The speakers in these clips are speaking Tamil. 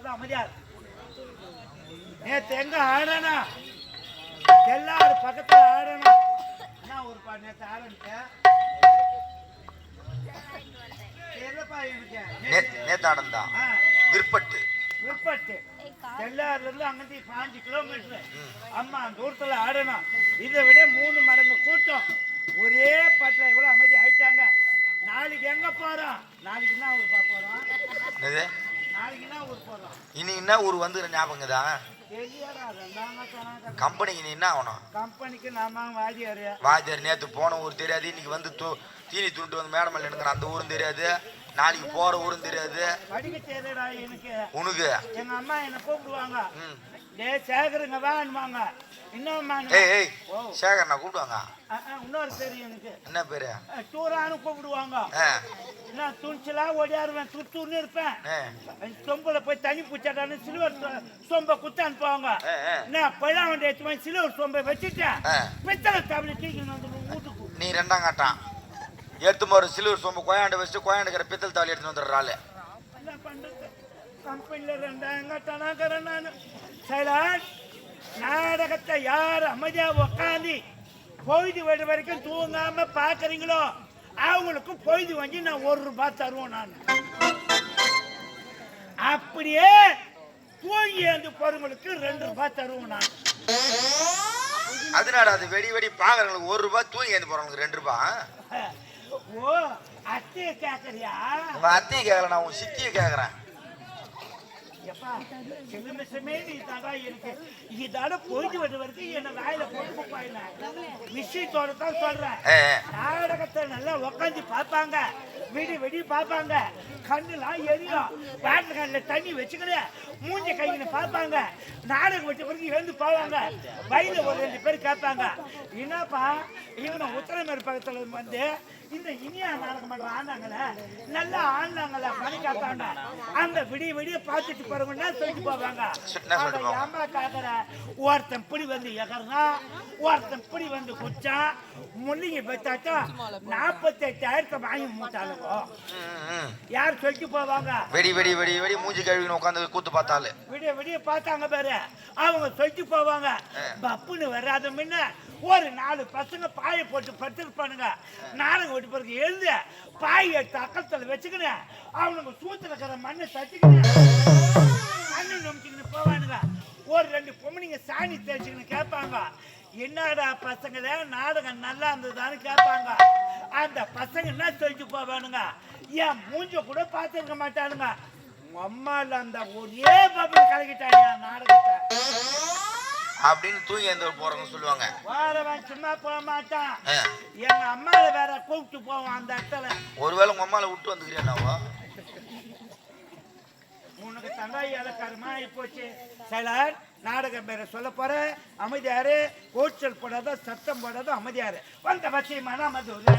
தான் அமைதியார். நேற்று எங்க ஆடனா எல்லாரும் பக்கத்துல ஆடனா என்ன ஒரு பா நேற்று ஆரம்பிச்சேன் நேத்தாடந்தா விற்பட்டு விற்பட்டு எல்லாருல இருந்து அங்கிருந்து 5 கிலோமீட்டர் அம்மா தூரத்துல ஆடணும். இதை விட 3 மடங்கு கூட்டம் ஒரே பாட்டில் இவ்வளவு அமைதி ஆயிட்டாங்க. நாளைக்கு எங்க போறோம்? நாளைக்கு என்ன ஊர் போறோம்? நாளைக்கு என்ன ஊர் போறோம்? இனி என்ன ஊர் வந்து ஞாபகம் தான். கம்பெனிக்கு நீ என்ன ஆகணும்? கம்பெனிக்கு நாம வாதியாரு வாதியார் நேற்று போன ஊர் தெரியாது. இன்னைக்கு வந்து தீனி துண்டு வந்து மேடம் எடுக்கிற அந்த ஊரும் தெரியாது. நாளைக்கு போற ஊரும் தெரியாது. படிக்க தெரியடா எனக்கு. உனக்கு எங்க அம்மா என்ன கூப்பிடுவாங்க. சேகருங்க வாங்க. இன்னும் சேகர் நான் கூப்பிடுவாங்க. இன்னொரு பேரு எனக்கு. என்ன பேரு? டூரானு கூப்பிடுவாங்க. நான் துணிச்சலா ஓடியாருவேன். துருத்துன்னு இருப்பேன். சொம்புல போய் தண்ணி பூச்சாட்டான்னு சிலுவர் சொம்ப குத்த அனுப்புவாங்க. நான் பழம் வண்டி எடுத்து போய் சிலுவர் சொம்பை வச்சுட்டேன். பித்தளை தாவளி தூக்கின்னு வந்து வீட்டுக்கு. நீ 2ஆம் கட்டம் எடுத்து போற சிலுவர் சொம்பு கொயாண்டு வச்சுட்டு கொயாண்டுக்கிற பித்தளை தாவளி எடுத்துன்னு வந்துடுறாள். என்ன பண்றது? கம்பெனில 2ஆம் கட்டணாக்கிறேன் நான். சைலாட் நாடகத்தை யார் அமைதியா உக்காந்து பொழுது வர வரைக்கும் தூங்காம பாக்குறீங்களோ அவங்களுக்கும் பொழுது வாங்கி நான் 1 ரூபாய் தருவோம். நான் அப்படியே தூங்கி வந்து போறவங்களுக்கு 2 ரூபாய் தருவோம். நான் அதனால அது வெடி வெடி பாக்குறவங்களுக்கு 1 ரூபாய், தூங்கி வந்து போறவங்களுக்கு 2 ரூபாய். ஓ அத்தையை கேக்குறியா? உங்க அத்தையை கேட்கல, நான் உன் சித்தியை கேக்குறேன். இதால போயிட்டு வர வரைக்கும் என்ன வாயில போட்டு விஷயத்தோட தான் சொல்றேன். நாடகத்தை நல்லா உக்காந்து பார்ப்பாங்க, வெடி பார்ப்பாங்க, கண்ணுலாம் எரியும், பேட்ல கண்ணுல தண்ணி வச்சுக்கிட்டு மூஞ்சி கையில பார்ப்பாங்க. நாடகம் வச்ச பிறகு எழுந்து போவாங்க. வயல ஒரு 2 பேர் கேட்பாங்க, என்னப்பா இவனை உத்தரமேறு பக்கத்துல வந்து இந்த இனியா நாடகம் பண்ற ஆனாங்கள நல்லா ஆனாங்கள பணி காத்தாங்க. அந்த விடிய பார்த்துட்டு போறவங்கன்னா சொல்லிட்டு போவாங்க. ஏமா காக்குற? ஒருத்தன் பிடி வந்து எகர்னா, ஒருத்தன் பிடி வந்து குச்சா முள்ளிங்க பெத்தாச்சா 48,000 வாங்கி மூட்டாளுங்க. யார் சொல்லிட்டு போவாங்க? வெடி வெடி வெடி வெடி மூஞ்சி கழுவி உட்காந்து கூத்து பார்த்தாலே விடிய பார்த்தாங்க பாரு. அவங்க சொல்லிட்டு போவாங்க. பப்புன்னு வராத முன்ன ஒரு 4 பசங்க பாயை போட்டு படுத்துருப்பானுங்க. நாடகம் விட்டு பிறகு எழுந்து பாய் எடுத்து அக்கத்துல வச்சுக்கின்னு அவனுங்க சூத்துல இருக்கிற மண்ணை தச்சுக்கின்னு மண்ணு நம்பிச்சுக்கின்னு போவானுங்க. ஒரு 2 பொம்பளைங்க சாணி தேய்ச்சிக்கின்னு கேட்பாங்க, என்னடா பசங்களே நாடகம் நல்லா இருந்ததுதான்னு கேட்பாங்க. அந்த பசங்க என்ன சொல்லிட்டு போவானுங்க, என் மூஞ்ச கூட பார்த்துருக்க மாட்டானுங்க. அம்மால அந்த ஒரே பபுள் கலக்கிட்டாங்க நாடகத்தை அப்படின்னு தூங்கி எழுந்து போறவங்க சொல்லுவாங்க. வாரவன் சும்மா போக மாட்டான். எங்க அம்மால வேற கூப்பிட்டு போவான் அந்த இடத்துல. ஒருவேளை உங்க அம்மால விட்டு வந்துக்கிறியாவோ? உனக்கு தங்காய் இலக்காரமா போச்சு. சிலர் நாடகம் பேர சொல்ல போற அமைதியாரு, கூச்சல் போடாத, சத்தம் போடாத, அமைதியாரு. வந்த வசியமான மதுரை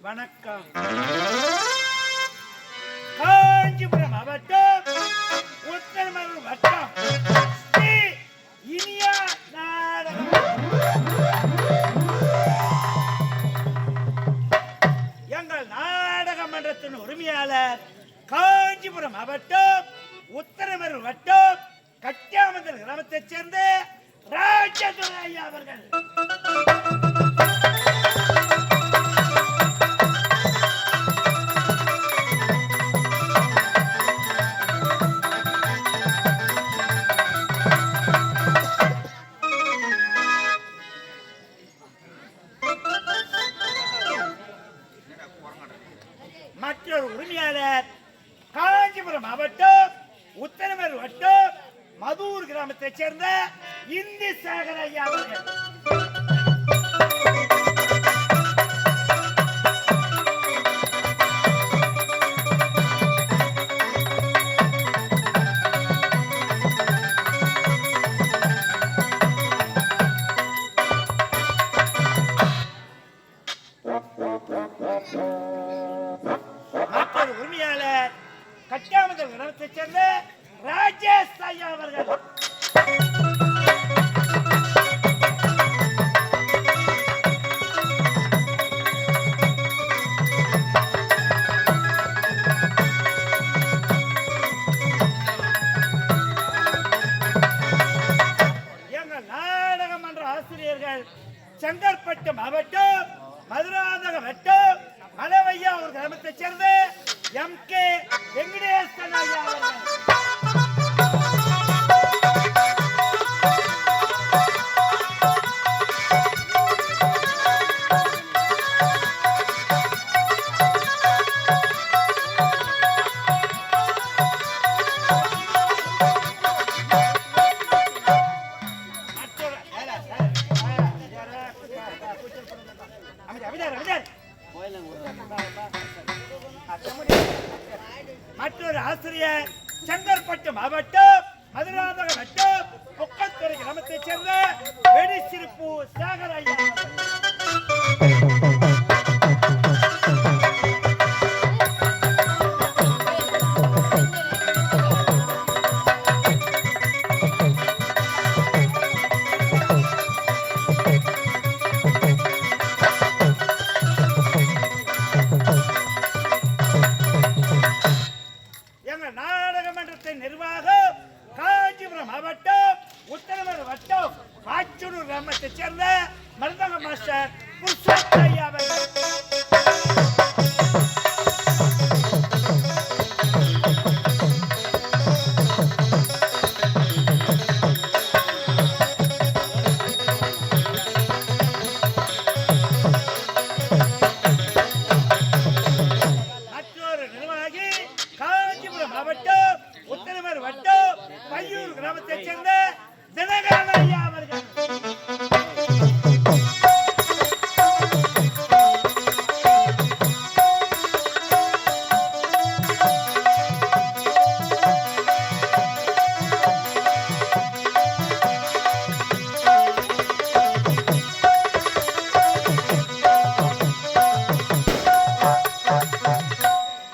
வணக்கம். காஞ்சிபுரம் மாவட்டம் உத்தரமேரூர் வட்டம் ஸ்ரீ இனியா நாடகம். எங்கள் நாடக மன்றத்தின் உரிமையாளர் காஞ்சிபுரம் மாவட்டம் உத்தரமேரூர் வட்டம் கட்டியாமந்தல் கிராமத்தைச் சேர்ந்த ராஜதுரை ஐயா அவர்கள். மற்றொரு உரிமையாளர் காஞ்சிபுரம் மாவட்டம் உத்தரமேரூர் வட்டம் மதூர் கிராமத்தைச் சேர்ந்த இந்தி சேகர் ஐயா அவர்கள். மற்றொரு உரிமையாளர் கட்டியாமந்தல் கிராமத்தைச் சேர்ந்த ராஜேஷ் ஐயா அவர்கள். எங்கள் நாடக மன்ற ஆசிரியர்கள் செங்கற்பட்டு மாவட்டம் மதுராந்தக வட்டம் மலவையா ஒரு கிராமத்தைச் சேர்ந்த MK வெங்கடேசன் ஐயா அவர்கள். மற்றொரு ஆசிரியர் செங்கற்பட்டு மாவட்டம் மதுராந்தக வட்டம் பொக்கத்துறை கிராமத்தைச் சேர்ந்த வெடிசிரிப்பு சேகர் ஐயா. எங்கள் நாடக மன்றத்தின் நிர்வாகம் காஞ்சிபுரம் மாவட்டம் உத்தரமேரூர் வட்டம் பாச்சனூர் கிராமத்தைச் சேர்ந்த மருதங்க மாஸ்டர் புருஷோத்தம் ஐயா அவர்கள். மற்றொரு நிர்வாகி காஞ்சிபுரம் மாவட்டம் உத்தரமேரூர் வட்டம் பையூர் கிராமத்தைச் சேர்ந்த தினகரன் ஐயா அவர்கள்.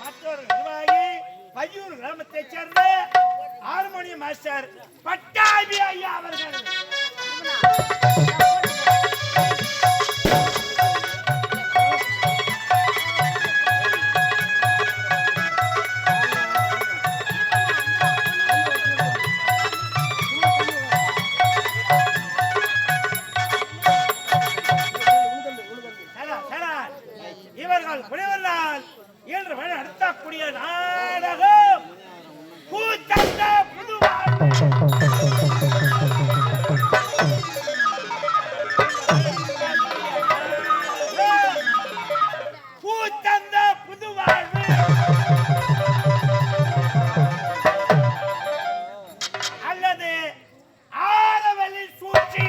மற்றொரு நிர்வாகி பையூர் கிராமத்தைச் சேர்ந்த ஹார்மோனியம் மாஸ்டர் பட்டாபி ஐயா அவர்கள். இவர்கள் புலிவல்லால் இன்று வழி நடத்தக்கூடிய நாடகம் பூத்தந்த புதுவாழ்வு. பூத்தந்த புதுவாழ்வு அல்லது ஆரவழி சூழ்ச்சி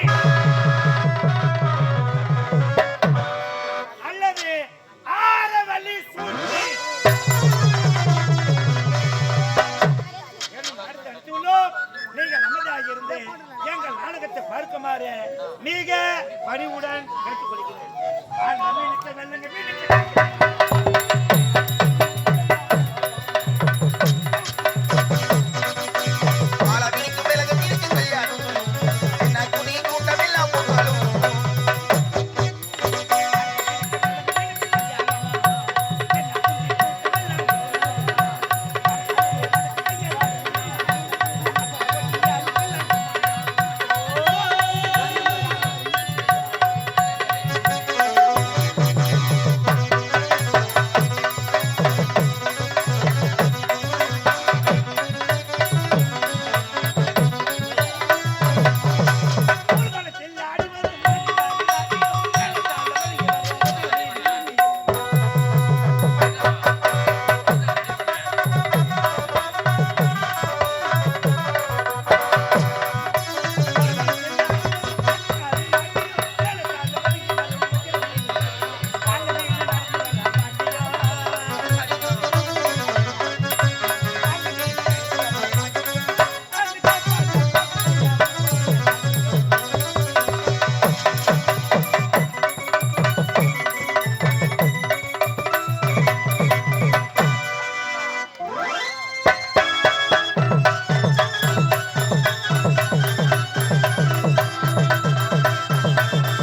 அல்லது ஆரவழி சூழ்ச்சி நீங்கள் அமைதியாக இருந்து எங்கள் நாடகத்தை பார்க்குமாறு மிக பணிவுடன் கேட்டுக்கொள்கிறேன்.